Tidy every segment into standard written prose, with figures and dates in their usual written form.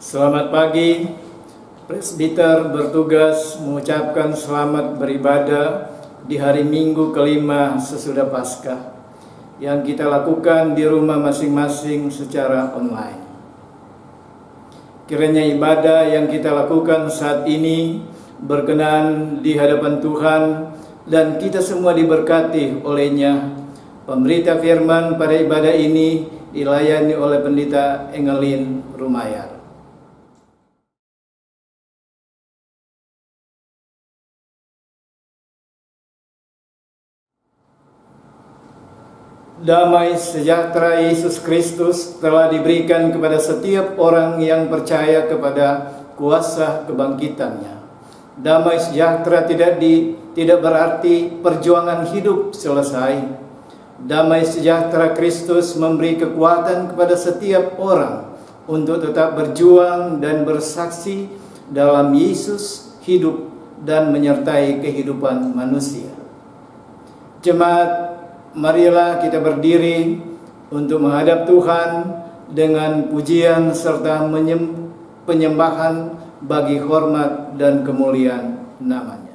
Selamat pagi, presbiter bertugas mengucapkan selamat beribadah di hari Minggu kelima sesudah Paskah yang kita lakukan di rumah masing-masing secara online. Kiranya ibadah yang kita lakukan saat ini berkenan di hadapan Tuhan dan kita semua diberkati olehnya. Pemberita firman pada ibadah ini dilayani oleh Pendeta Engelin Rumayar. Damai sejahtera Yesus Kristus telah diberikan kepada setiap orang yang percaya kepada kuasa kebangkitannya. Damai sejahtera tidak berarti perjuangan hidup selesai. Damai sejahtera Kristus memberi kekuatan kepada setiap orang untuk tetap berjuang dan bersaksi dalam Yesus hidup dan menyertai kehidupan manusia. Jemaat, marilah kita berdiri untuk menghadap Tuhan dengan pujian serta penyembahan bagi hormat dan kemuliaan nama-Nya.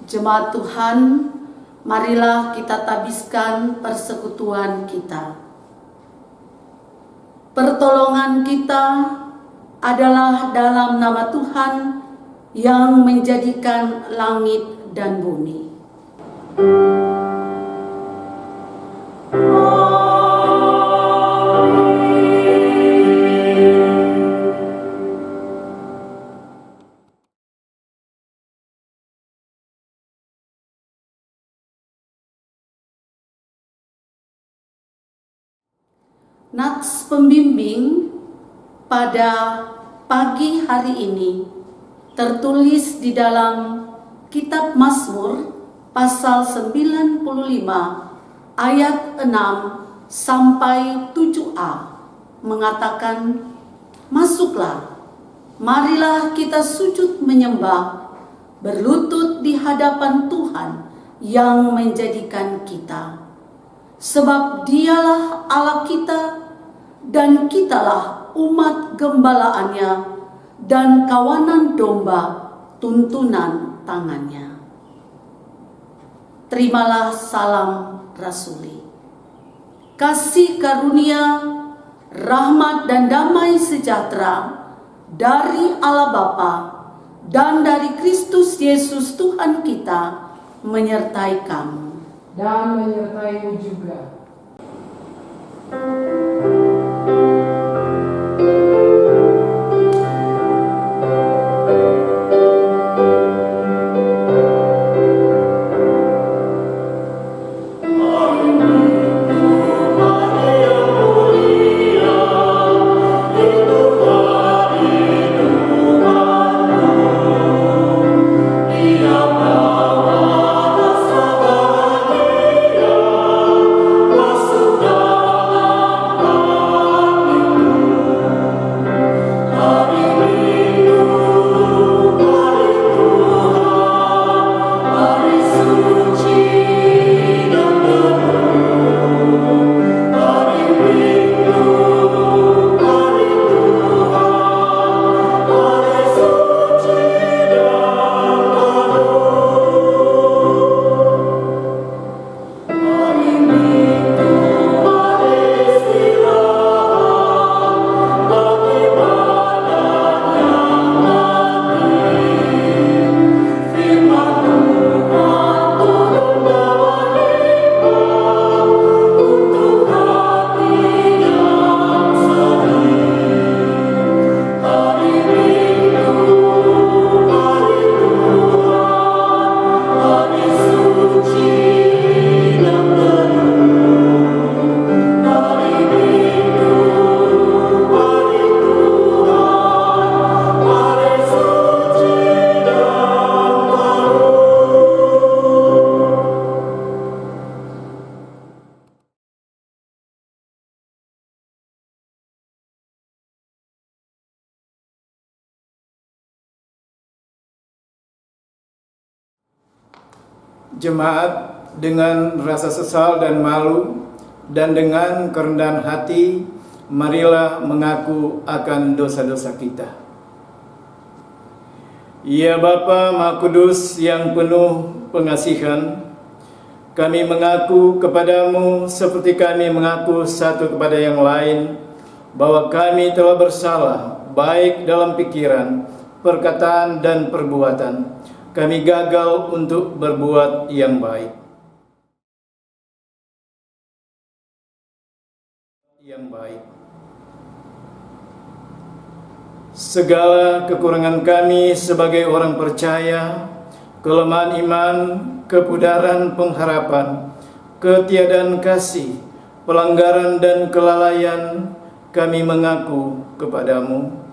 Jemaat Tuhan, marilah kita tabiskan persekutuan kita. Pertolongan kita adalah dalam nama Tuhan yang menjadikan langit dan bumi. Nats pembimbing pada pagi hari ini tertulis di dalam Kitab Mazmur pasal 95 ayat 6 sampai 7a mengatakan, "Masuklah, marilah kita sujud menyembah, berlutut di hadapan Tuhan yang menjadikan kita. Sebab Dialah Allah kita, dan kitalah umat gembalaannya dan kawanan domba tuntunan tangannya." Terimalah salam rasuli. Kasih karunia, rahmat dan damai sejahtera dari Allah Bapa dan dari Kristus Yesus Tuhan kita menyertai kamu. Dan menyertaimu juga. Jemaat dengan rasa sesal dan malu dan dengan kerendahan hati, marilah mengaku akan dosa-dosa kita. Ya Bapa Maha Kudus yang penuh pengasihan, kami mengaku kepadamu seperti kami mengaku satu kepada yang lain, bahwa kami telah bersalah, baik dalam pikiran, perkataan, dan perbuatan. Kami gagal untuk berbuat yang baik. Segala kekurangan kami sebagai orang percaya, kelemahan iman, kepudaran pengharapan, ketiadaan kasih, pelanggaran dan kelalaian, kami mengaku kepadamu.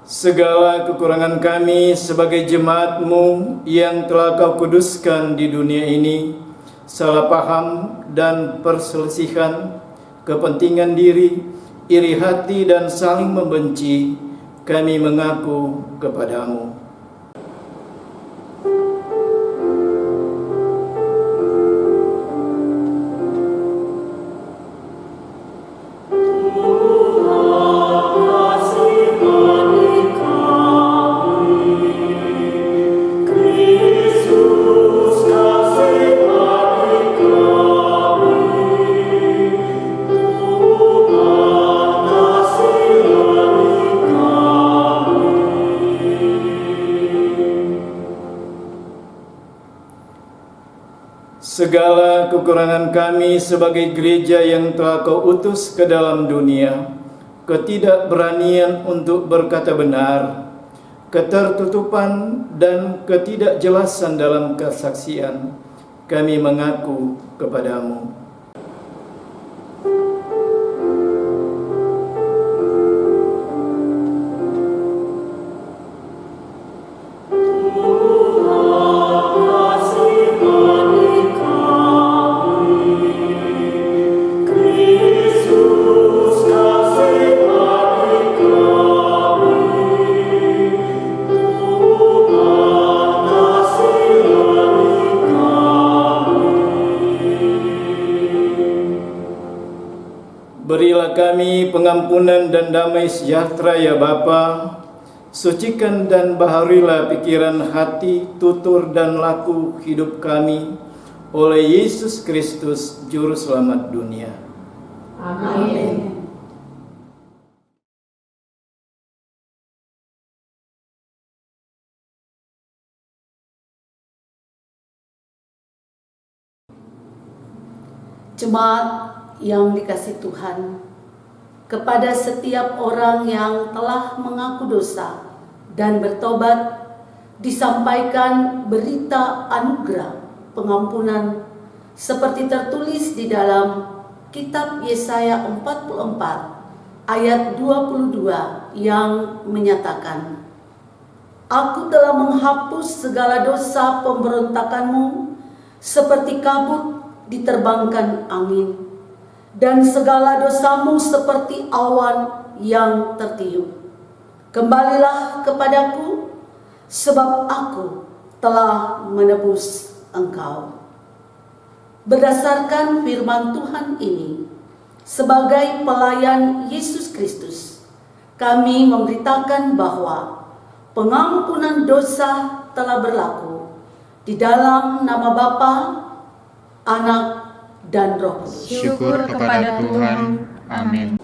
Segala kekurangan kami sebagai jemaat-Mu yang telah Kau kuduskan di dunia ini, salah paham dan perselisihan, kepentingan diri, iri hati dan saling membenci, kami mengaku kepadamu. Segala kekurangan kami sebagai gereja yang telah Kau utus ke dalam dunia, ketidakberanian untuk berkata benar, ketertutupan dan ketidakjelasan dalam kesaksian, kami mengaku kepadamu. Berilah kami pengampunan dan damai sejahtera ya Bapa. Sucikan dan baharilah pikiran, hati, tutur dan laku hidup kami oleh Yesus Kristus Juru Selamat dunia. Amin. Jemaat yang dikasihi Tuhan, kepada setiap orang yang telah mengaku dosa dan bertobat, disampaikan berita anugerah pengampunan seperti tertulis di dalam kitab Yesaya 44 ayat 22 yang menyatakan, Aku telah menghapus segala dosa pemberontakanmu seperti kabut diterbangkan angin, dan segala dosamu seperti awan yang tertiup. Kembalilah kepadaku, sebab aku telah menebus engkau. Berdasarkan firman Tuhan ini, sebagai pelayan Yesus Kristus, kami memberitakan bahwa pengampunan dosa telah berlaku di dalam nama Bapa, Anak, dan Roh Kudus. Syukur kepada Tuhan. Amin.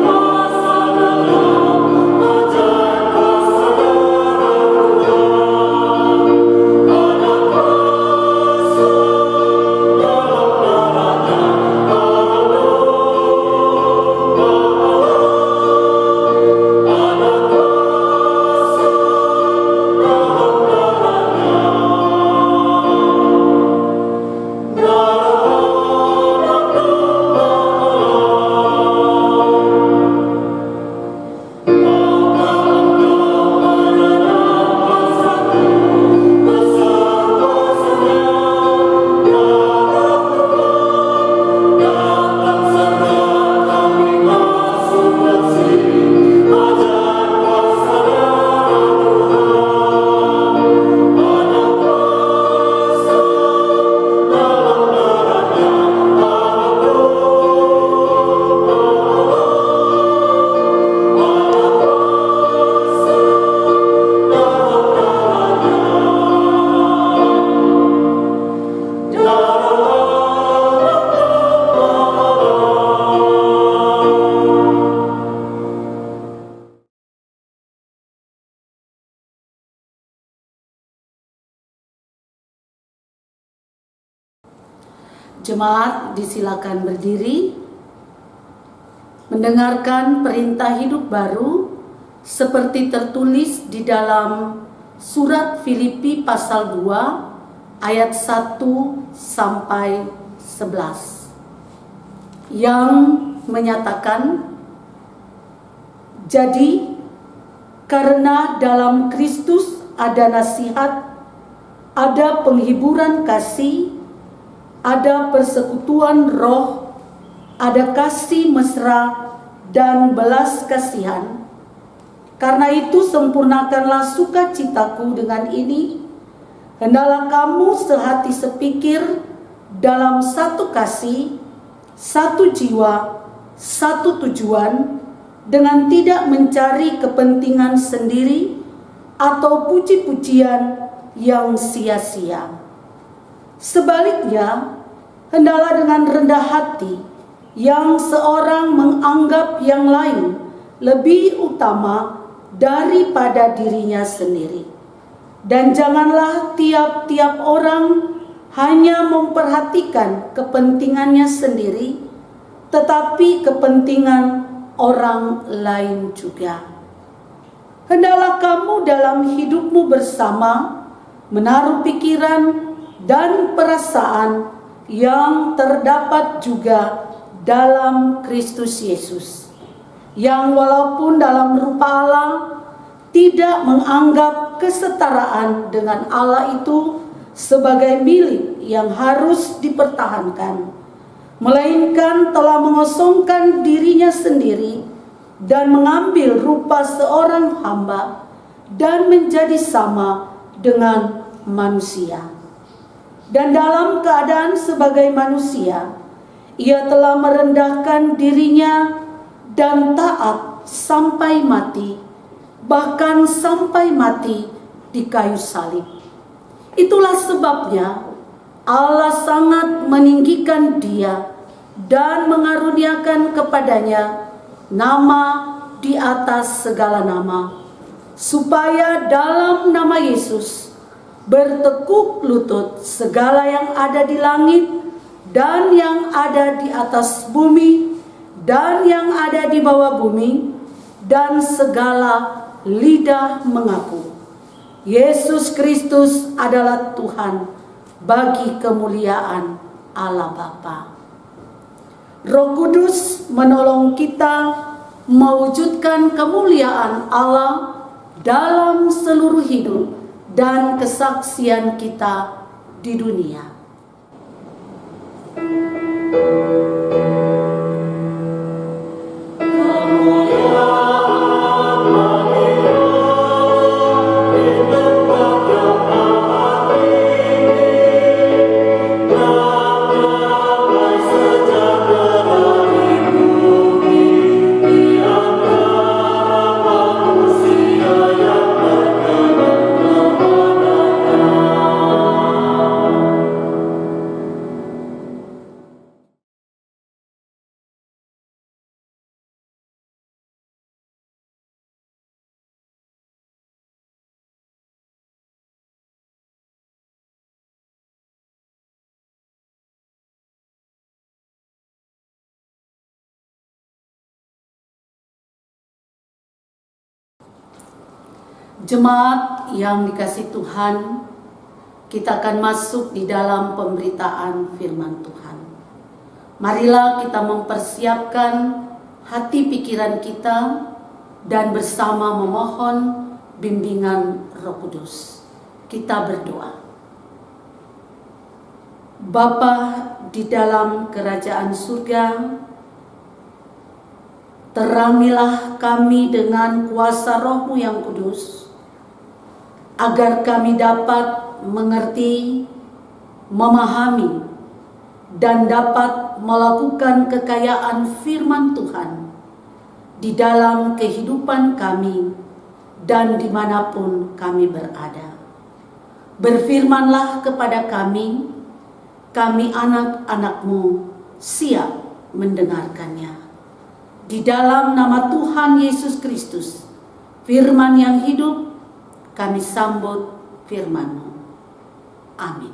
Kau Jemaat disilakan berdiri, mendengarkan perintah hidup baru seperti tertulis di dalam surat Filipi pasal 2 ayat 1 sampai 11 yang menyatakan, jadi karena dalam Kristus ada nasihat, ada penghiburan kasih, ada persekutuan roh, ada kasih mesra dan belas kasihan. Karena itu sempurnakanlah sukacitaku dengan ini, hendaklah kamu sehati sepikir dalam satu kasih, satu jiwa, satu tujuan, dengan tidak mencari kepentingan sendiri atau puji-pujian yang sia-sia. Sebaliknya, hendaklah dengan rendah hati yang seorang menganggap yang lain lebih utama daripada dirinya sendiri. Dan janganlah tiap-tiap orang hanya memperhatikan kepentingannya sendiri, tetapi kepentingan orang lain juga. Hendaklah kamu dalam hidupmu bersama menaruh pikiran dan perasaan yang terdapat juga dalam Kristus Yesus, yang walaupun dalam rupa Allah tidak menganggap kesetaraan dengan Allah itu sebagai milik yang harus dipertahankan, melainkan telah mengosongkan dirinya sendiri dan mengambil rupa seorang hamba dan menjadi sama dengan manusia. Dan dalam keadaan sebagai manusia, ia telah merendahkan dirinya dan taat sampai mati, bahkan sampai mati di kayu salib. Itulah sebabnya Allah sangat meninggikan dia dan mengaruniakan kepadanya nama di atas segala nama, supaya dalam nama Yesus bertekuk lutut segala yang ada di langit dan yang ada di atas bumi dan yang ada di bawah bumi, dan segala lidah mengaku Yesus Kristus adalah Tuhan, bagi kemuliaan Allah Bapa. Roh Kudus menolong kita mewujudkan kemuliaan Allah dalam seluruh hidup dan kesaksian kita di dunia. Jemaat yang dikasihi Tuhan, kita akan masuk di dalam pemberitaan firman Tuhan. Marilah kita mempersiapkan hati pikiran kita dan bersama memohon bimbingan Roh Kudus. Kita berdoa. Bapa di dalam kerajaan surga, terangilah kami dengan kuasa Roh-Mu yang kudus, agar kami dapat mengerti, memahami, dan dapat melakukan kekayaan firman Tuhan di dalam kehidupan kami dan dimanapun kami berada. Berfirmanlah kepada kami anak-anak-Mu siap mendengarkannya. Di dalam nama Tuhan Yesus Kristus, firman yang hidup, kami sambut firman-Mu. Amin.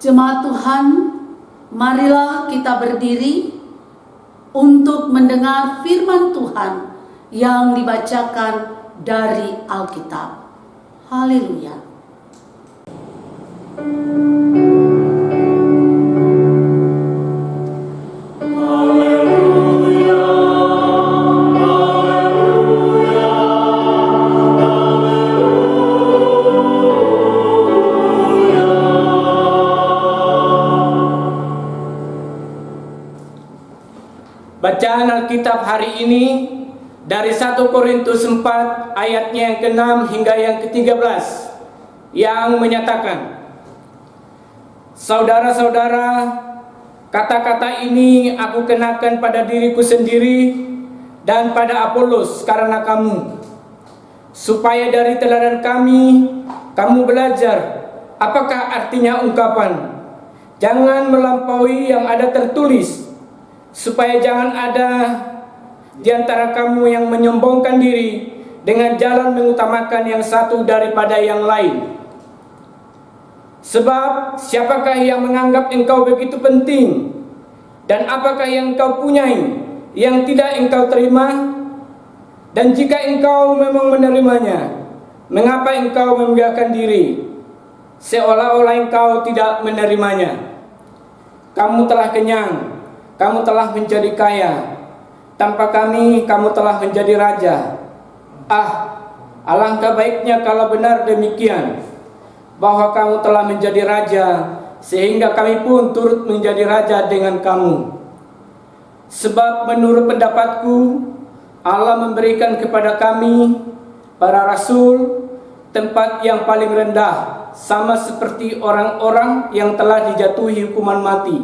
Jemaat Tuhan, marilah kita berdiri untuk mendengar firman Tuhan yang dibacakan dari Alkitab. Haleluya. Bacaan Alkitab hari ini dari 1 Korintus 4 ayatnya yang ke-6 hingga yang ke-13 yang menyatakan, "Saudara-saudara, kata-kata ini aku kenakan pada diriku sendiri dan pada Apolos karena kamu, supaya dari teladan kami kamu belajar apakah artinya ungkapan, jangan melampaui yang ada tertulis, supaya jangan ada di antara kamu yang menyombongkan diri dengan jalan mengutamakan yang satu daripada yang lain. Sebab siapakah yang menganggap engkau begitu penting, dan apakah yang engkau punyai yang tidak engkau terima? Dan jika engkau memang menerimanya, mengapa engkau memegahkan diri seolah-olah engkau tidak menerimanya? Kamu telah kenyang, kamu telah menjadi kaya, tanpa kami kamu telah menjadi raja. Alangkah baiknya kalau benar demikian, bahwa kamu telah menjadi raja, sehingga kami pun turut menjadi raja dengan kamu. Sebab menurut pendapatku, Allah memberikan kepada kami, para rasul, tempat yang paling rendah, sama seperti orang-orang yang telah dijatuhi hukuman mati.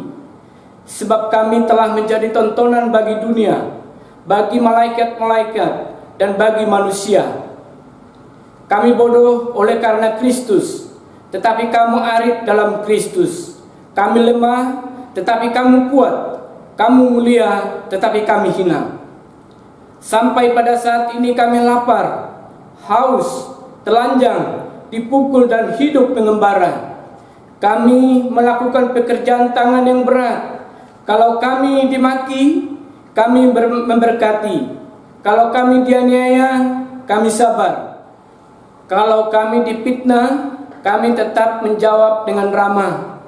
Sebab kami telah menjadi tontonan bagi dunia, bagi malaikat-malaikat, dan bagi manusia. Kami bodoh oleh karena Kristus, tetapi kamu arif dalam Kristus. Kami lemah, tetapi kamu kuat. Kamu mulia, tetapi kami hina. Sampai pada saat ini kami lapar, haus, telanjang, dipukul dan hidup mengembara. Kami melakukan pekerjaan tangan yang berat. Kalau kami dimaki, kami memberkati. Kalau kami dianiaya, kami sabar. Kalau kami difitnah, kami tetap menjawab dengan ramah.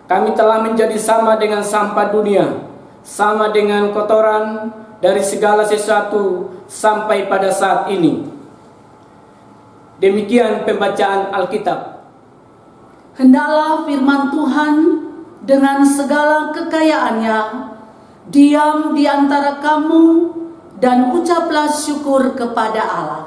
Kami telah menjadi sama dengan sampah dunia, sama dengan kotoran dari segala sesuatu sampai pada saat ini." Demikian pembacaan Alkitab. Hendaklah firman Tuhan dengan segala kekayaannya diam di antara kamu, dan ucaplah syukur kepada Allah.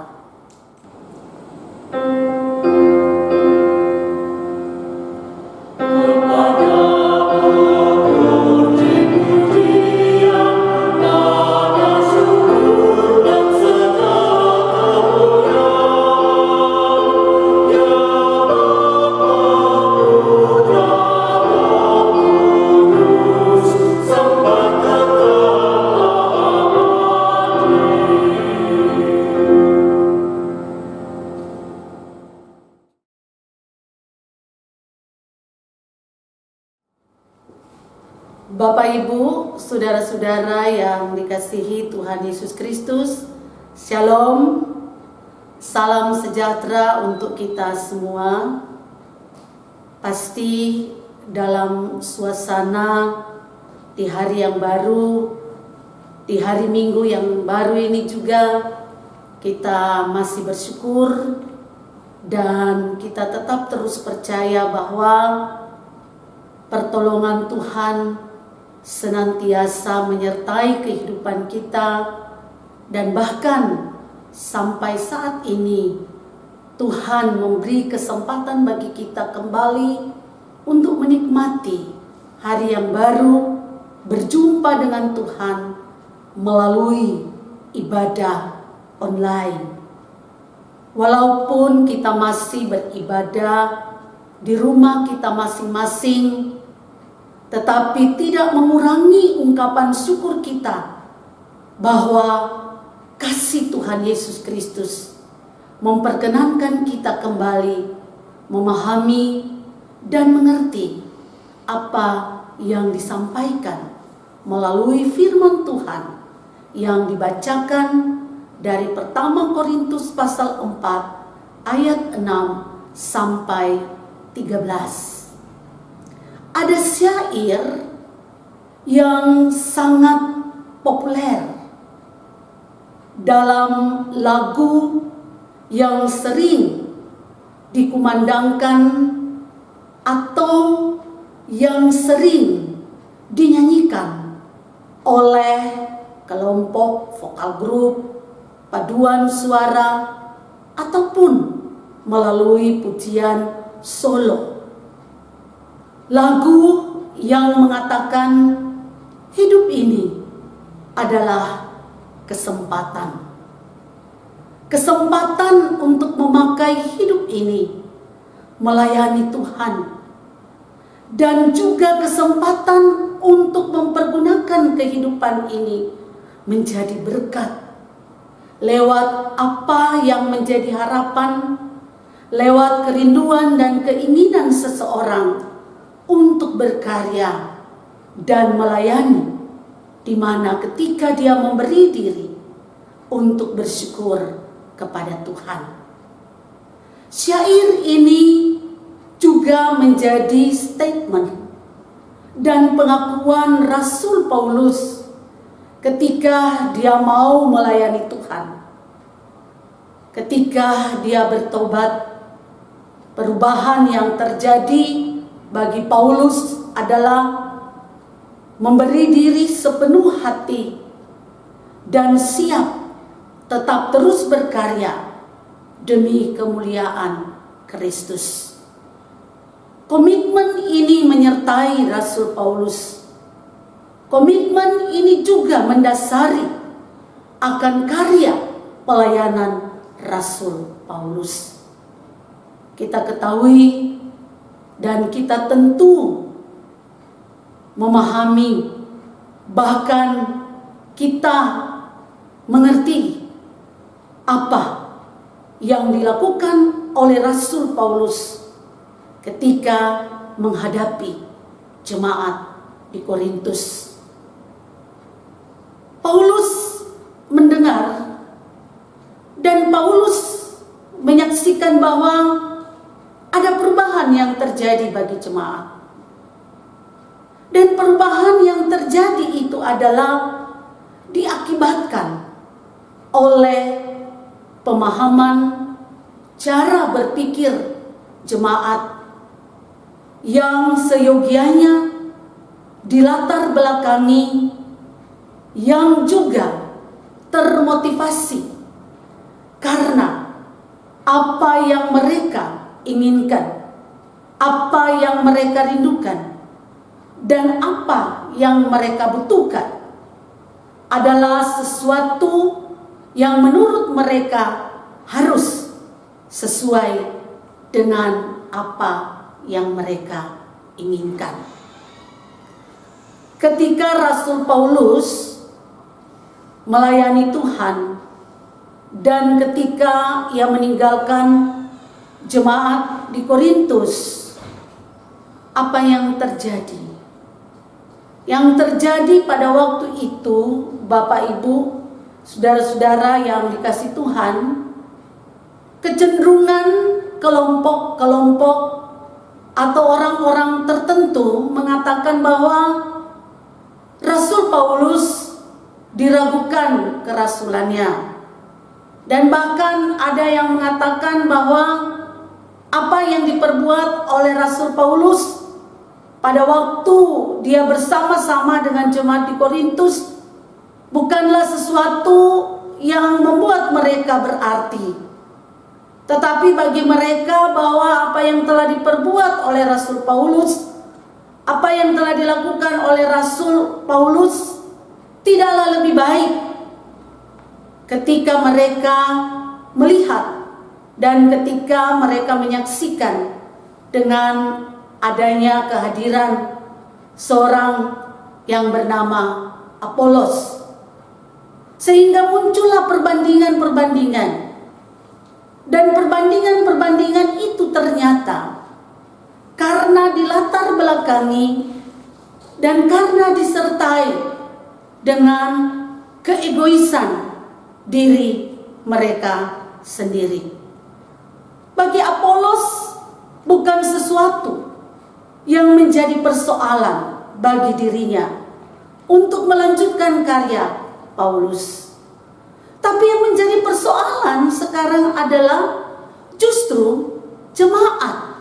Bapak, Ibu, saudara-saudara yang dikasihi Tuhan Yesus Kristus, Shalom, salam sejahtera untuk kita semua. Pasti dalam suasana di hari yang baru, di hari Minggu yang baru ini juga kita masih bersyukur dan kita tetap terus percaya bahwa pertolongan Tuhan senantiasa menyertai kehidupan kita, dan bahkan sampai saat ini Tuhan memberi kesempatan bagi kita kembali untuk menikmati hari yang baru, berjumpa dengan Tuhan melalui ibadah online. Walaupun kita masih beribadah di rumah kita masing-masing, tetapi tidak mengurangi ungkapan syukur kita bahwa kasih Tuhan Yesus Kristus memperkenankan kita kembali memahami dan mengerti apa yang disampaikan melalui firman Tuhan yang dibacakan dari pertama Korintus pasal 4 ayat 6 sampai 13. Ada syair yang sangat populer dalam lagu yang sering dikumandangkan atau yang sering dinyanyikan oleh kelompok vokal grup, paduan suara, ataupun melalui pujian solo. Lagu yang mengatakan hidup ini adalah kesempatan. Kesempatan untuk memakai hidup ini melayani Tuhan, dan juga kesempatan untuk mempergunakan kehidupan ini menjadi berkat lewat apa yang menjadi harapan, lewat kerinduan dan keinginan seseorang untuk berkarya dan melayani, di mana ketika dia memberi diri untuk bersyukur kepada Tuhan. Syair ini juga menjadi statement dan pengakuan Rasul Paulus ketika dia mau melayani Tuhan. Ketika dia bertobat, perubahan yang terjadi bagi Paulus adalah memberi diri sepenuh hati dan siap tetap terus berkarya demi kemuliaan Kristus. Komitmen ini menyertai Rasul Paulus. Komitmen ini juga mendasari akan karya pelayanan Rasul Paulus. Kita ketahui dan kita tentu memahami, bahkan kita mengerti apa yang dilakukan oleh Rasul Paulus ketika menghadapi jemaat di Korintus. Paulus mendengar dan Paulus menyaksikan bahwa ada perubahan yang terjadi bagi jemaat. Dan perubahan yang terjadi itu adalah diakibatkan oleh pemahaman cara berpikir jemaat yang seyogianya dilatar belakangi, yang juga termotivasi karena apa yang mereka inginkan, apa yang mereka rindukan, dan apa yang mereka butuhkan adalah sesuatu yang menurut mereka harus sesuai dengan apa yang mereka inginkan. Ketika Rasul Paulus melayani Tuhan dan ketika ia meninggalkan jemaat di Korintus, apa yang terjadi? Yang terjadi pada waktu itu, Bapak Ibu, saudara-saudara yang dikasihi Tuhan, kecenderungan kelompok-kelompok atau orang-orang tertentu mengatakan bahwa Rasul Paulus diragukan kerasulannya. Dan bahkan ada yang mengatakan bahwa apa yang diperbuat oleh Rasul Paulus pada waktu dia bersama-sama dengan jemaat di Korintus bukanlah sesuatu yang membuat mereka berarti. Tetapi bagi mereka bahwa apa yang telah diperbuat oleh Rasul Paulus, apa yang telah dilakukan oleh Rasul Paulus tidaklah lebih baik ketika mereka melihat dan ketika mereka menyaksikan dengan adanya kehadiran seorang yang bernama Apolos, sehingga muncullah perbandingan-perbandingan, dan perbandingan-perbandingan itu ternyata karena dilatar belakangi dan karena disertai dengan keegoisan diri mereka sendiri. Bagi Apolos bukan sesuatu yang menjadi persoalan bagi dirinya untuk melanjutkan karya Paulus. Tapi yang menjadi persoalan sekarang adalah justru jemaat.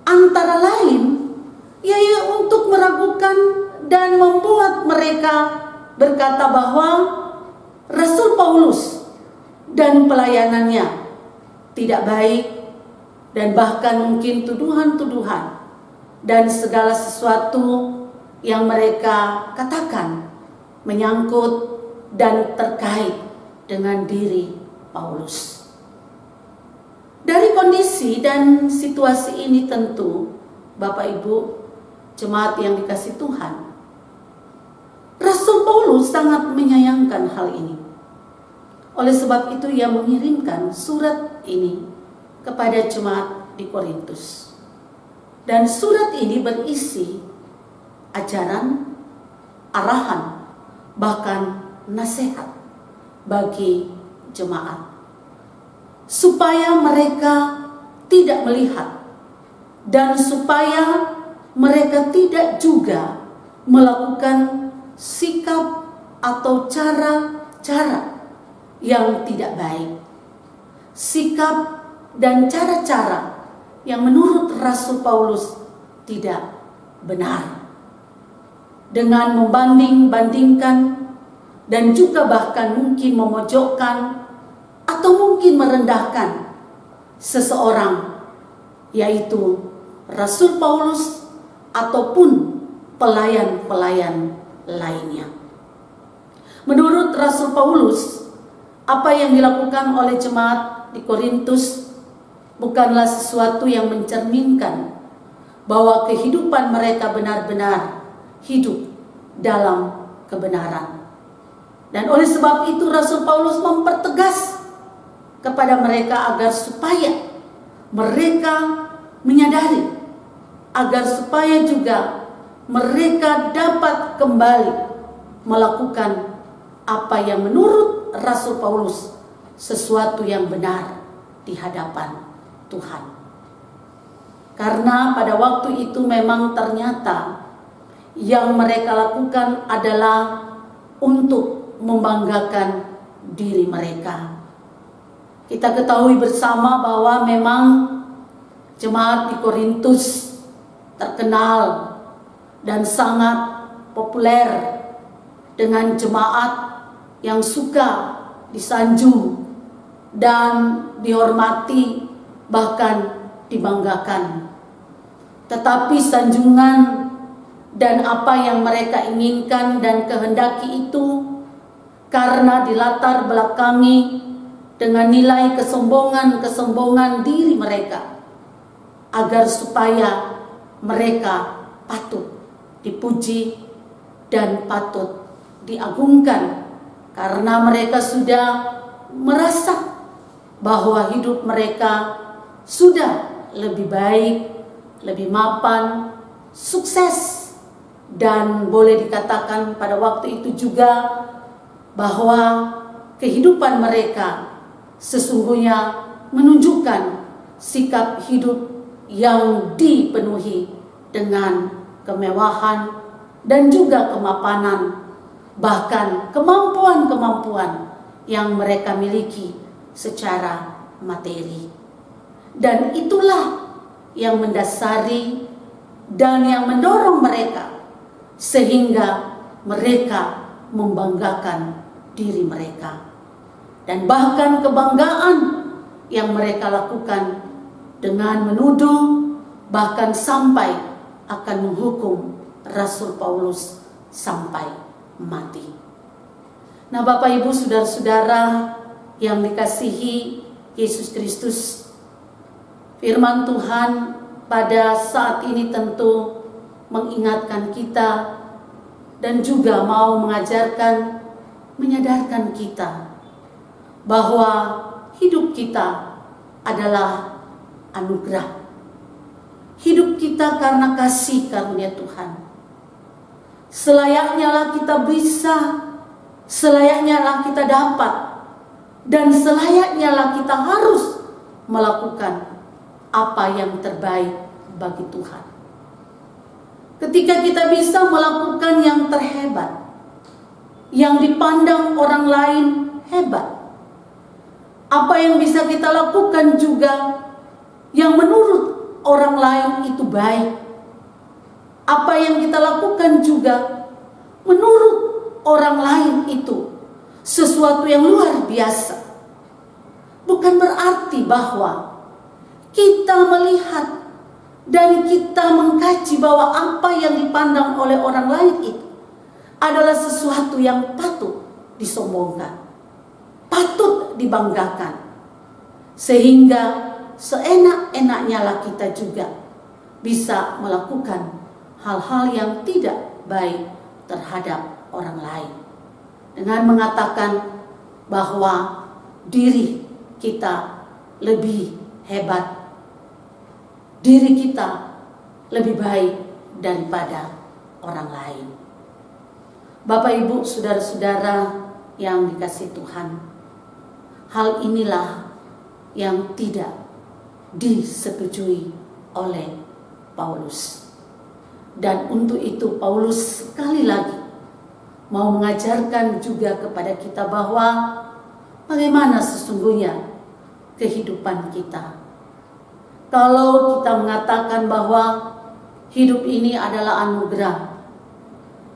Antara lain, yaitu untuk meragukan dan membuat mereka berkata bahwa Rasul Paulus dan pelayanannya tidak baik, dan bahkan mungkin tuduhan-tuduhan dan segala sesuatu yang mereka katakan menyangkut dan terkait dengan diri Paulus. Dari kondisi dan situasi ini tentu Bapak Ibu jemaat yang dikasih Tuhan, Rasul Paulus sangat menyayangkan hal ini. Oleh sebab itu ia mengirimkan surat ini kepada jemaat di Korintus. Dan surat ini berisi ajaran, arahan, bahkan nasihat bagi jemaat, supaya mereka tidak melihat dan supaya mereka tidak juga melakukan sikap atau cara-cara yang tidak baik, sikap dan cara-cara yang menurut Rasul Paulus tidak benar, dengan membanding-bandingkan dan juga bahkan mungkin memojokkan atau mungkin merendahkan seseorang, yaitu Rasul Paulus ataupun pelayan-pelayan lainnya. Menurut Rasul Paulus, apa yang dilakukan oleh jemaat di Korintus bukanlah sesuatu yang mencerminkan bahwa kehidupan mereka benar-benar hidup dalam kebenaran. Dan oleh sebab itu Rasul Paulus mempertegas kepada mereka agar supaya mereka menyadari, agar supaya juga mereka dapat kembali melakukan apa yang menurut Rasul Paulus sesuatu yang benar di hadapan Tuhan. Karena pada waktu itu memang ternyata yang mereka lakukan adalah untuk membanggakan diri mereka. Kita ketahui bersama bahwa memang jemaat di Korintus terkenal dan sangat populer dengan jemaat yang suka disanjung dan dihormati, bahkan dibanggakan. Tetapi sanjungan dan apa yang mereka inginkan dan kehendaki itu karena dilatar belakangi dengan nilai kesombongan diri mereka, agar supaya mereka patut dipuji dan patut diagungkan, karena mereka sudah merasa bahwa hidup mereka sudah lebih baik, lebih mapan, sukses, dan boleh dikatakan pada waktu itu juga bahwa kehidupan mereka sesungguhnya menunjukkan sikap hidup yang dipenuhi dengan kemewahan dan juga kemapanan, bahkan kemampuan-kemampuan yang mereka miliki secara materi. Dan itulah yang mendasari dan yang mendorong mereka sehingga mereka membanggakan diri mereka. Dan bahkan kebanggaan yang mereka lakukan dengan menuduh, bahkan sampai akan menghukum Rasul Paulus sampai mati. Nah, Bapak Ibu saudara-saudara yang dikasihi Yesus Kristus, firman Tuhan pada saat ini tentu mengingatkan kita dan juga mau mengajarkan, menyadarkan kita bahwa hidup kita adalah anugerah. hidup kita karena kasih karunia Tuhan. Selayaknya lah kita bisa, selayaknya lah kita dapat, dan selayaknya lah kita harus melakukan apa yang terbaik bagi Tuhan. Ketika kita bisa melakukan yang terhebat, yang dipandang orang lain hebat, apa yang bisa kita lakukan juga yang menurut orang lain itu baik, apa yang kita lakukan juga menurut orang lain itu sesuatu yang luar biasa. Bukan berarti bahwa kita melihat dan kita mengkaji bahwa apa yang dipandang oleh orang lain itu adalah sesuatu yang patut disombongkan, patut dibanggakan, sehingga seenak-enaknya lah kita juga bisa melakukan hal-hal yang tidak baik terhadap orang lain dengan mengatakan bahwa diri kita lebih hebat, diri kita lebih baik daripada orang lain. Bapak, Ibu, saudara-saudara yang dikasihi Tuhan, hal inilah yang tidak disetujui oleh Paulus. Dan untuk itu Paulus sekali lagi mau mengajarkan juga kepada kita bahwa bagaimana sesungguhnya kehidupan kita. Kalau kita mengatakan bahwa hidup ini adalah anugerah,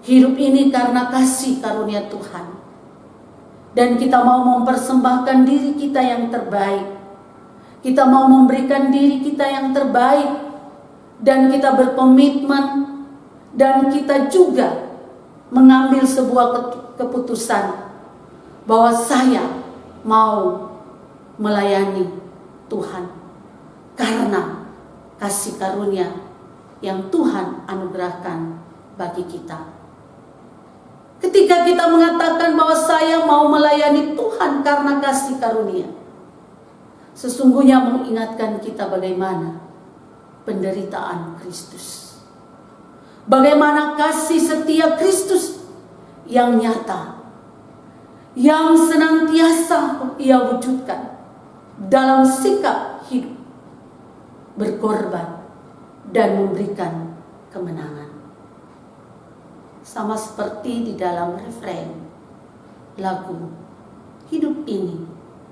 hidup ini karena kasih karunia Tuhan, dan kita mau mempersembahkan diri kita yang terbaik, kita mau memberikan diri kita yang terbaik, dan kita berkomitmen, dan kita juga mengambil sebuah keputusan bahwa saya mau melayani Tuhan karena kasih karunia yang Tuhan anugerahkan bagi kita. Ketika kita mengatakan bahwa saya mau melayani Tuhan karena kasih karunia, sesungguhnya mengingatkan kita bagaimana penderitaan Kristus, bagaimana kasih setia Kristus yang nyata, yang senantiasa Ia wujudkan dalam sikap hidup, berkorban dan memberikan kemenangan. Sama seperti di dalam refrein lagu, hidup ini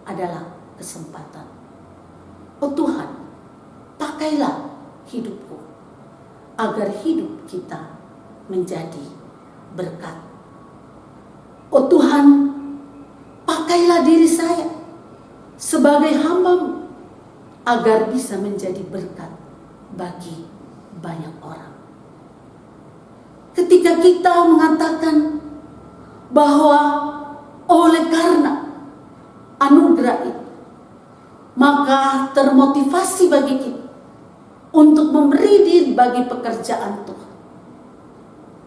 adalah kesempatan. Oh Tuhan, pakailah hidupku agar hidup kita menjadi berkat. Oh Tuhan, pakailah diri saya sebagai hamba-Mu agar bisa menjadi berkat bagi banyak orang. Ketika kita mengatakan bahwa oleh karena anugerah itu, maka termotivasi bagi kita untuk memberi diri bagi pekerjaan Tuhan,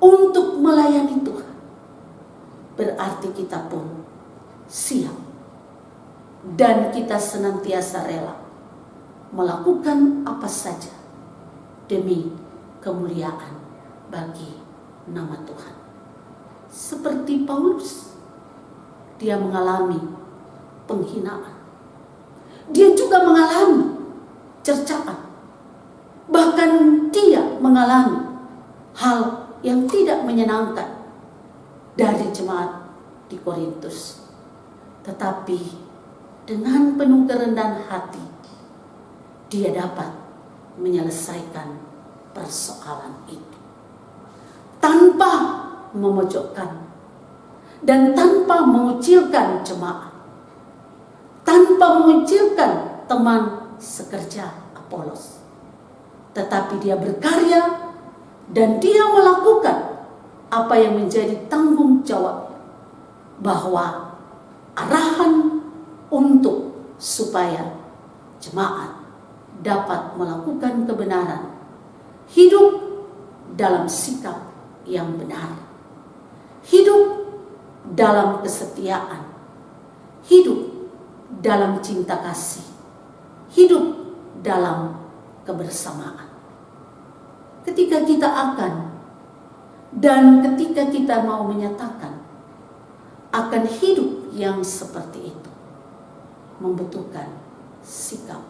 untuk melayani Tuhan, berarti kita pun siap dan kita senantiasa rela melakukan apa saja demi kemuliaan bagi nama Tuhan. Seperti Paulus, dia mengalami penghinaan, dia juga mengalami cercaan, bahkan dia mengalami hal yang tidak menyenangkan dari jemaat di Korintus. Tetapi dengan penuh kerendahan hati, dia dapat menyelesaikan persoalan itu tanpa memojokkan dan tanpa mengucilkan jemaat, tanpa mengucilkan teman sekerja Apolos. Tetapi dia berkarya dan dia melakukan apa yang menjadi tanggung jawab, bahwa arahan untuk supaya jemaat dapat melakukan kebenaran, hidup dalam sikap yang benar, hidup dalam kesetiaan, hidup dalam cinta kasih, hidup dalam kebersamaan. ketika kita akan dan ketika kita mau menyatakan akan hidup yang seperti itu, membutuhkan sikap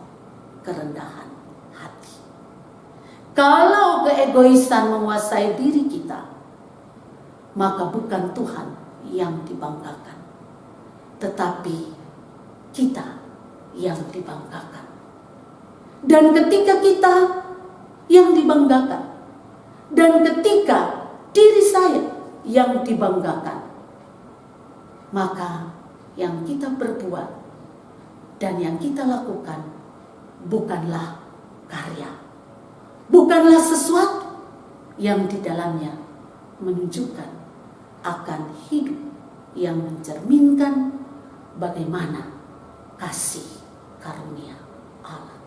kerendahan hati. Kalau keegoisan menguasai diri kita, maka bukan Tuhan yang dibanggakan, tetapi kita yang dibanggakan. Dan ketika kita yang dibanggakan, dan ketika diri saya yang dibanggakan, maka yang kita berbuat dan yang kita lakukan bukanlah karya, bukanlah sesuatu yang di dalamnya menunjukkan akan hidup yang mencerminkan bagaimana kasih karunia Allah.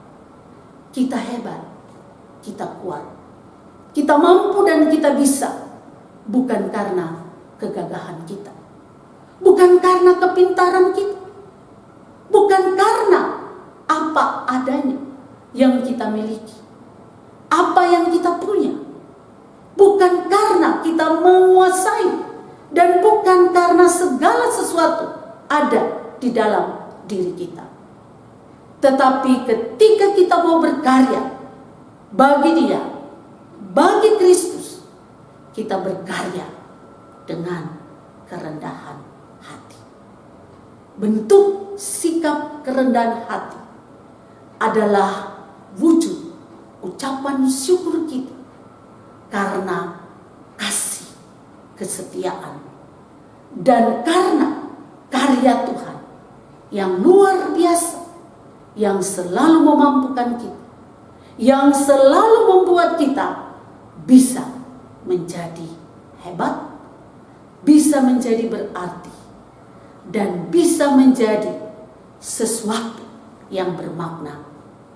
Kita hebat, kita kuat, kita mampu dan kita bisa, bukan karena kegagahan kita, bukan karena kepintaran kita, bukan karena apa adanya yang kita miliki, apa yang kita punya, bukan karena kita menguasai, dan bukan karena segala sesuatu ada di dalam diri kita. Tetapi ketika kita mau berkarya bagi Dia, bagi Kristus, kita berkarya dengan kerendahan hati. Bentuk sikap kerendahan hati adalah wujud ucapan syukur kita karena kasih, kesetiaan, dan karena karya Tuhan yang luar biasa, yang selalu memampukan kita, yang selalu membuat kita bisa menjadi hebat, bisa menjadi berarti, dan bisa menjadi sesuatu yang bermakna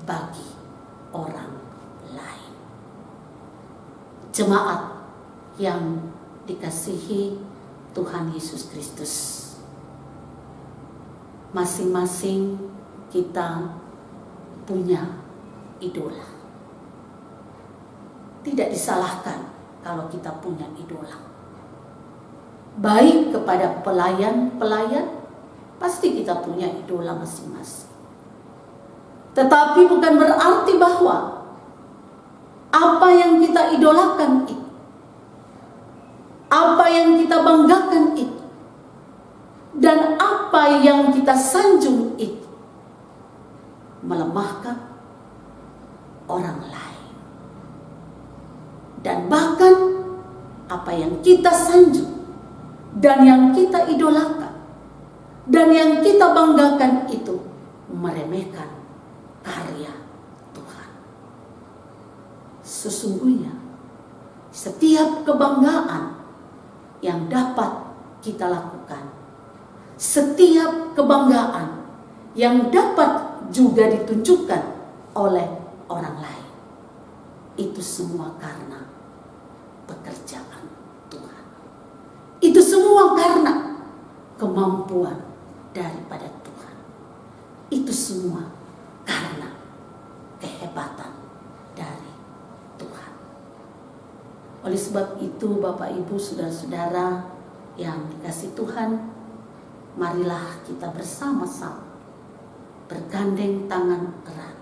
bagi orang lain. Jemaat yang dikasihi Tuhan Yesus Kristus, masing-masing kita punya idola. Tidak disalahkan kalau kita punya idola. Baik kepada pelayan-pelayan, pasti kita punya idola masing-masing. Tetapi bukan berarti bahwa apa yang kita idolakan itu, apa yang kita banggakan itu, dan apa yang kita sanjung itu melemahkan orang lain. Dan bahkan apa yang kita sanjung dan yang kita idolakan dan yang kita banggakan itu meremehkan karya Tuhan. Sesungguhnya setiap kebanggaan yang dapat kita lakukan, setiap kebanggaan yang dapat juga ditunjukkan oleh orang lain, itu semua karena pekerjaan Tuhan. Itu semua karena kemampuan daripada Tuhan. Itu semua karena kehebatan dari Tuhan. Oleh sebab itu, Bapak Ibu, saudara-saudara yang dikasihi Tuhan, marilah kita bersama-sama bergandeng tangan erat,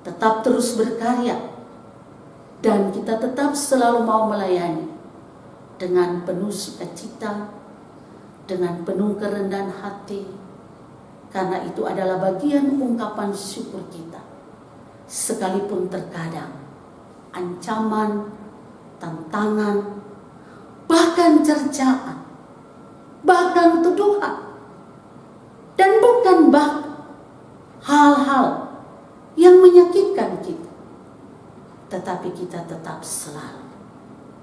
tetap terus berkarya, dan kita tetap selalu mau melayani dengan penuh sukacita, dengan penuh kerendahan hati, karena itu adalah bagian ungkapan syukur kita. Sekalipun terkadang ancaman, tantangan, bahkan cercaan, bahkan tuduhan, dan bukan hal-hal yang menyakitkan kita, tetapi kita tetap selalu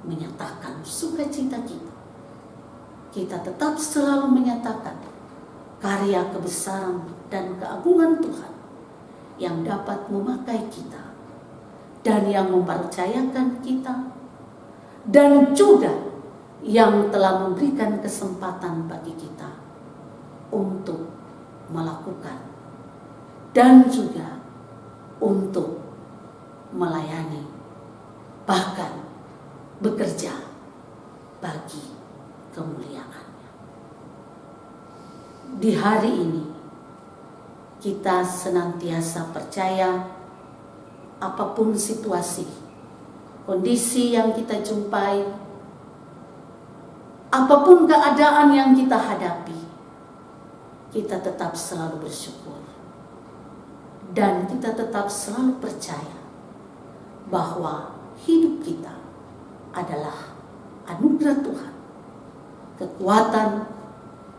menyatakan sukacita kita. Kita tetap selalu menyatakan karya kebesaran dan keagungan Tuhan yang dapat memakai kita dan yang mempercayakan kita, dan juga yang telah memberikan kesempatan bagi kita untuk melakukan dan juga untuk melayani bahkan bekerja bagi kemuliaan-Nya. Di hari ini kita senantiasa percaya apapun situasi, kondisi yang kita jumpai, apapun keadaan yang kita hadapi, kita tetap selalu bersyukur. Dan kita tetap selalu percaya bahwa hidup kita adalah anugerah Tuhan, kekuatan,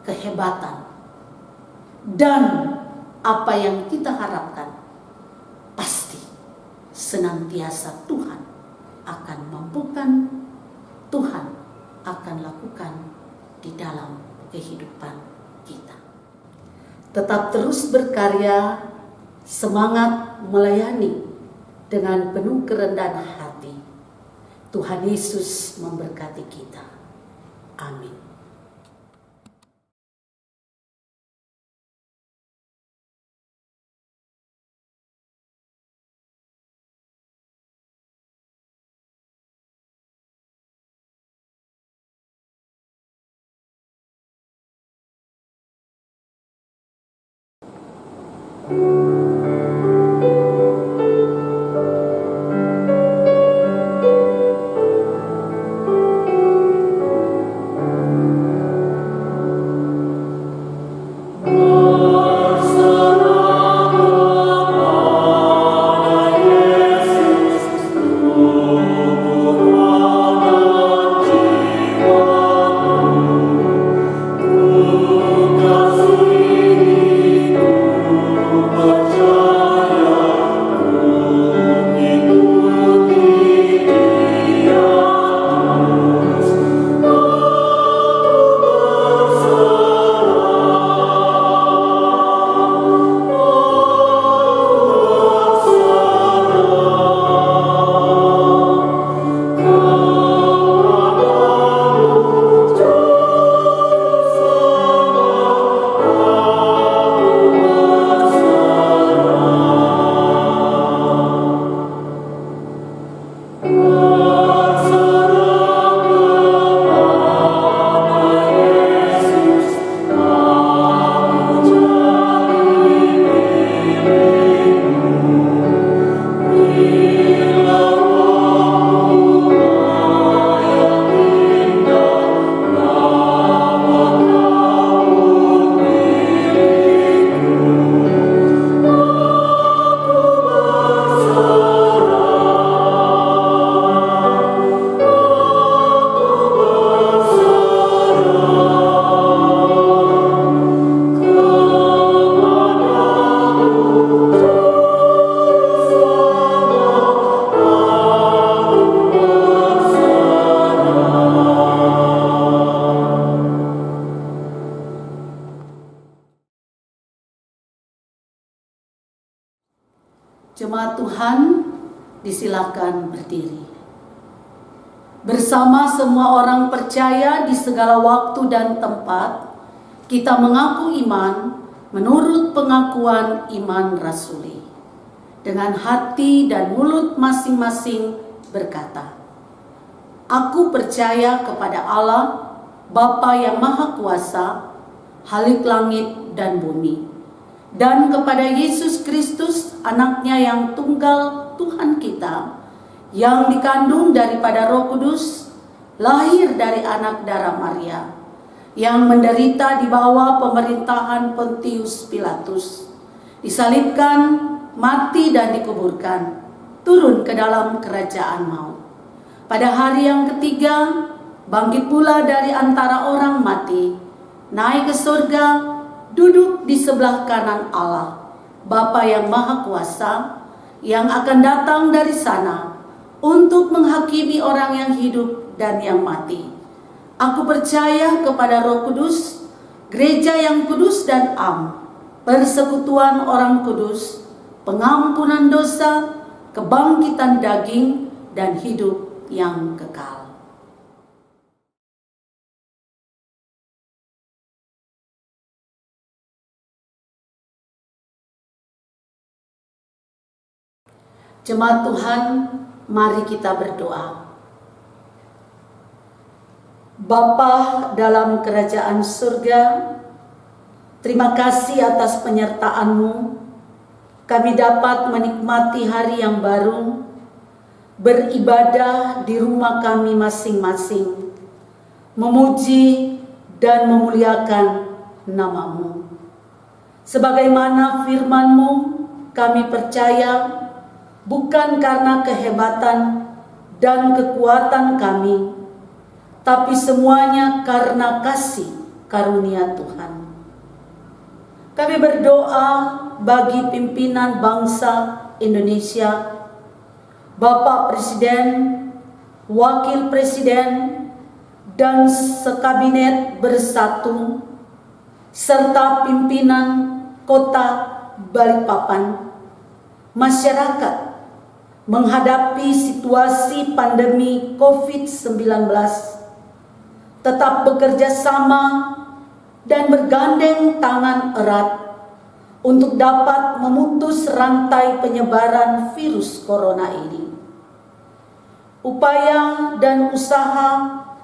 kehebatan, dan apa yang kita harapkan pasti senantiasa Tuhan akan mampukan, Tuhan akan lakukan di dalam kehidupan kita. Tetap terus berkarya, semangat melayani dengan penuh kerendahan hati. Tuhan Yesus memberkati kita. Amin. Jemaat Tuhan, disilakan berdiri. Bersama semua orang percaya di segala waktu dan tempat, kita mengaku iman menurut pengakuan iman rasuli. Dengan hati dan mulut masing-masing berkata, "Aku percaya kepada Allah, Bapa yang Maha Kuasa, Khalik langit dan bumi, dan kepada Yesus Kristus, anaknya yang tunggal Tuhan kita, yang dikandung daripada Roh Kudus, lahir dari anak darah Maria, yang menderita di bawah pemerintahan Pontius Pilatus, disalibkan, mati dan dikuburkan, turun ke dalam kerajaan maut. Pada hari yang ketiga, bangkit pula dari antara orang mati, naik ke surga, duduk di sebelah kanan Allah, Bapa yang Maha Kuasa, yang akan datang dari sana untuk menghakimi orang yang hidup dan yang mati. Aku percaya kepada Roh Kudus, gereja yang kudus dan am, persekutuan orang kudus, pengampunan dosa, kebangkitan daging, dan hidup yang kekal." Jemaat Tuhan, Mari kita berdoa. Bapa dalam kerajaan surga, terima kasih atas penyertaan-Mu. Kami dapat menikmati hari yang baru, beribadah di rumah kami masing-masing, memuji dan memuliakan nama-Mu. Sebagaimana firman-Mu, kami percaya bukan karena kehebatan dan kekuatan kami, tapi semuanya karena kasih karunia Tuhan. Kami berdoa bagi pimpinan bangsa Indonesia, Bapak Presiden, Wakil Presiden, dan sekabinet bersatu, serta pimpinan Kota Balikpapan, masyarakat menghadapi situasi pandemi COVID-19, tetap bekerja sama dan bergandeng tangan erat untuk dapat memutus rantai penyebaran virus corona ini. Upaya dan usaha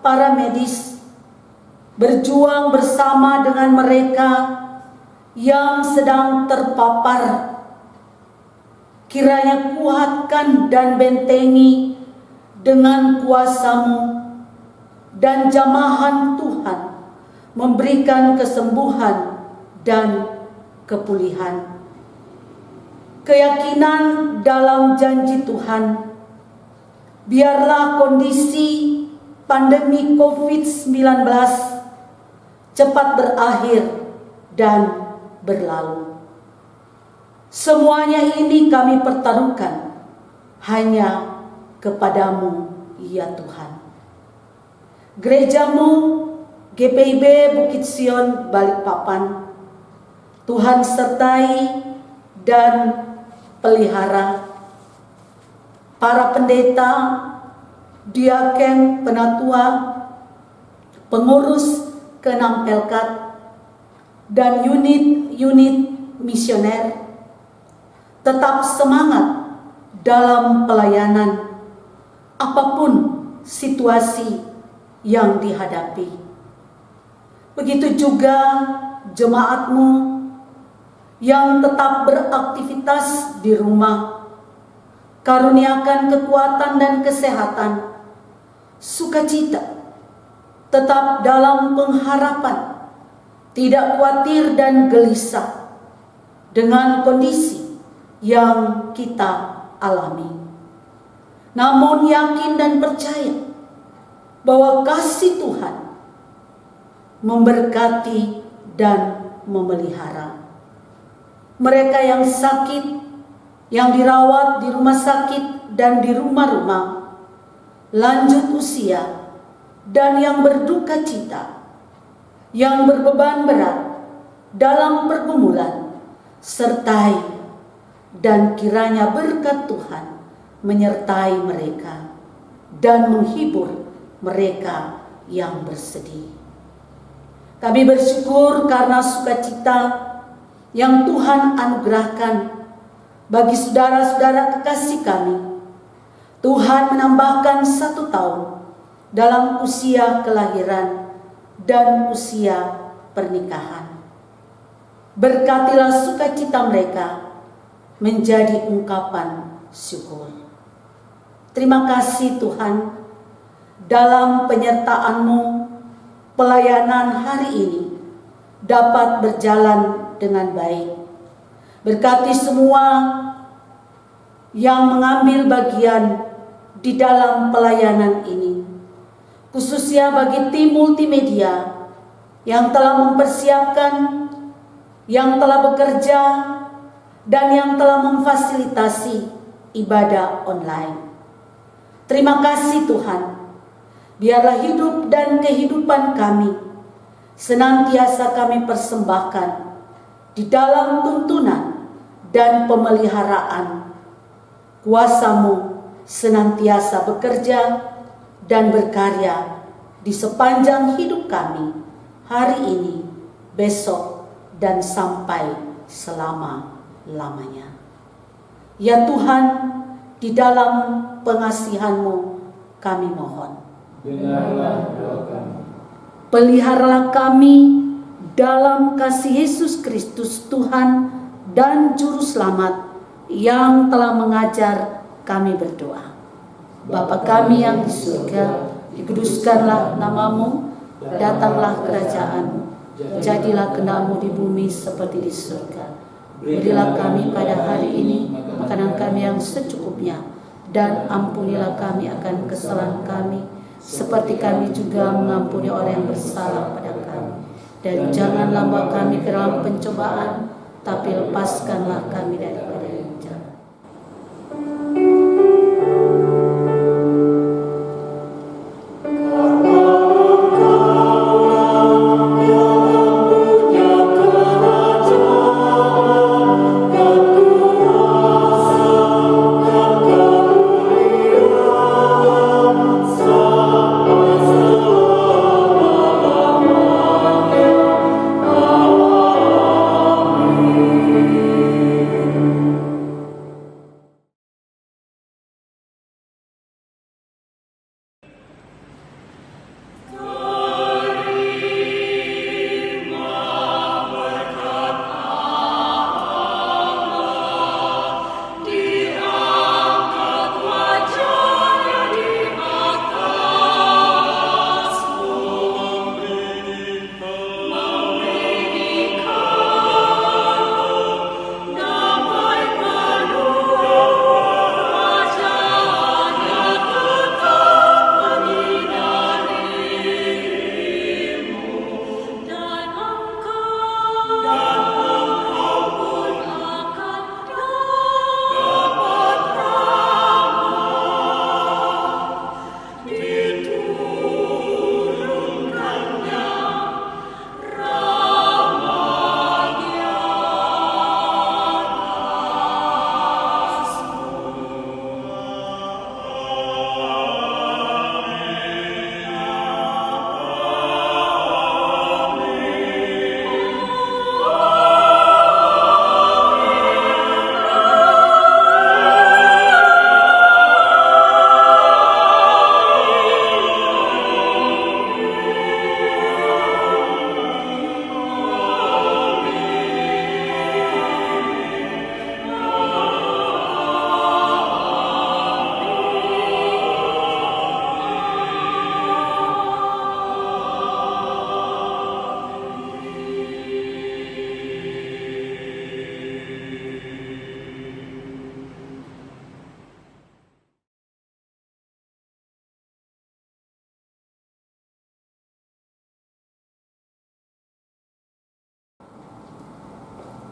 para medis berjuang bersama dengan mereka yang sedang terpapar. Kiranya kuatkan dan bentengi dengan kuasa-Mu, dan jamahan Tuhan memberikan kesembuhan dan kepulihan. Keyakinan dalam janji Tuhan, biarlah kondisi pandemi COVID-19 cepat berakhir dan berlalu. Semuanya ini kami pertaruhkan hanya kepada-Mu, ya Tuhan. Gereja-Mu GPIB Bukit Sion Balikpapan, Tuhan sertai dan pelihara. Para pendeta, diaken, penatua, pengurus ke-6 Pelkat, dan unit-unit misioner tetap semangat dalam pelayanan apapun situasi yang dihadapi. Begitu juga jemaat-Mu yang tetap beraktivitas di rumah. Karuniakan kekuatan dan kesehatan, sukacita, tetap dalam pengharapan, tidak khawatir dan gelisah dengan kondisi yang kita alami. Namun yakin dan percaya bahwa kasih Tuhan memberkati dan memelihara. Mereka yang sakit, yang dirawat di rumah sakit dan di rumah-rumah, lanjut usia, dan yang berduka cita, yang berbeban berat dalam pergumulan, sertai dan kiranya berkat Tuhan menyertai mereka dan menghibur mereka yang bersedih. Kami bersyukur karena sukacita yang Tuhan anugerahkan bagi saudara-saudara kekasih kami. Tuhan menambahkan 1 tahun dalam usia kelahiran dan usia pernikahan. Berkatilah sukacita mereka menjadi ungkapan syukur. Terima kasih Tuhan, dalam penyertaan-Mu pelayanan hari ini dapat berjalan dengan baik. Berkati semua yang mengambil bagian di dalam pelayanan ini, khususnya bagi tim multimedia yang telah mempersiapkan, yang telah bekerja, dan yang telah memfasilitasi ibadah online. Terima kasih Tuhan, biarlah hidup dan kehidupan kami senantiasa kami persembahkan di dalam tuntunan dan pemeliharaan. Kuasa-Mu senantiasa bekerja dan berkarya di sepanjang hidup kami, hari ini, besok, dan sampai selama-lamanya. Ya Tuhan, Di dalam pengasihan-Mu kami mohon. Dengarlah doa kami. Peliharalah kami dalam kasih Yesus Kristus Tuhan dan Juru Selamat yang telah mengajar kami berdoa. Bapa kami yang di surga, dikuduskanlah nama-Mu, datanglah kerajaan-Mu, jadilah kehendak-Mu di bumi seperti di surga. Berilah kami pada hari ini makanan kami yang secukupnya, dan ampunilah kami akan kesalahan kami, seperti kami juga mengampuni orang yang bersalah pada kami. Dan janganlah bawa kami ke dalam pencobaan, tapi lepaskanlah kami daripada yang jahat.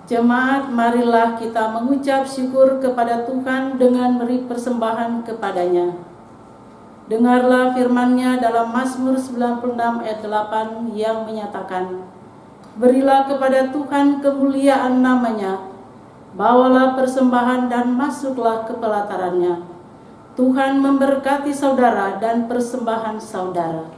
Jemaat, marilah kita mengucap syukur kepada Tuhan dengan beri persembahan kepadanya. Dengarlah firman-Nya dalam Mazmur 96 ayat 8 yang menyatakan, berilah kepada Tuhan kemuliaan namanya, bawalah persembahan dan masuklah ke pelataran-Nya. Tuhan memberkati saudara dan persembahan saudara.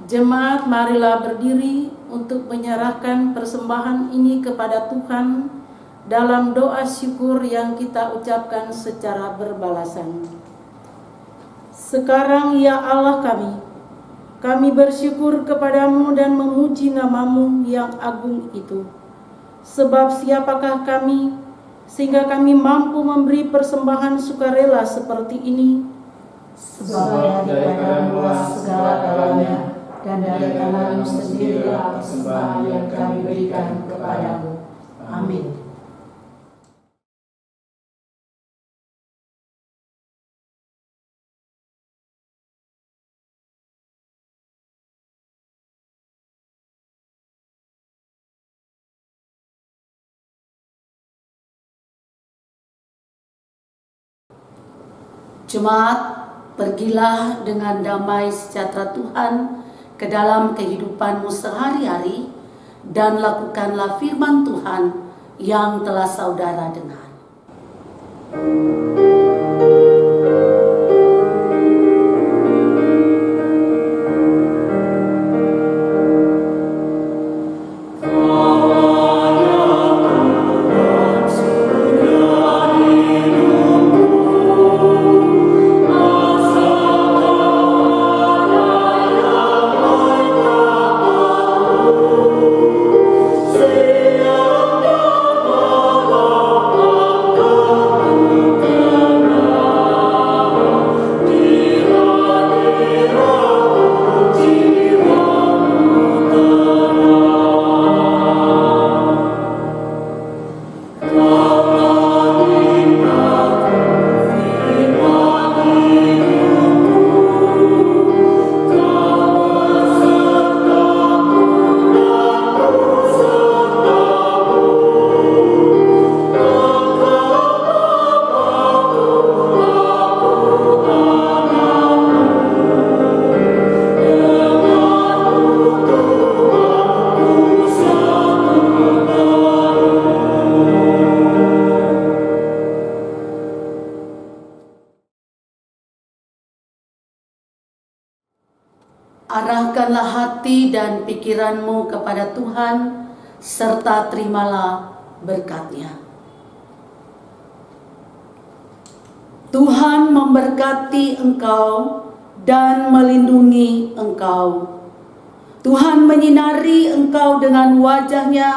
Jemaat, marilah berdiri untuk menyerahkan persembahan ini kepada Tuhan dalam doa syukur yang kita ucapkan secara berbalasan. Sekarang ya Allah kami bersyukur kepadamu dan memuji namamu yang agung itu. Sebab siapakah kami sehingga kami mampu memberi persembahan sukarela seperti ini? Sebab daripadamu lah segala galanya, dan dari tanganmu sendirilah persembahan yang kami berikan kepadamu. Amin. Jemaat, pergilah dengan damai sejahtera Tuhan ke dalam kehidupanmu sehari-hari dan lakukanlah firman Tuhan yang telah saudara dengar. Arahkanlah hati dan pikiranmu kepada Tuhan, serta terimalah berkat-Nya. Tuhan memberkati engkau dan melindungi engkau. Tuhan menyinari engkau dengan wajah-Nya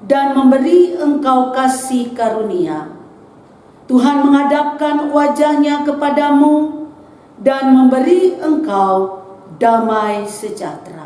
dan memberi engkau kasih karunia. Tuhan menghadapkan wajah-Nya kepadamu dan memberi engkau damai sejahtera.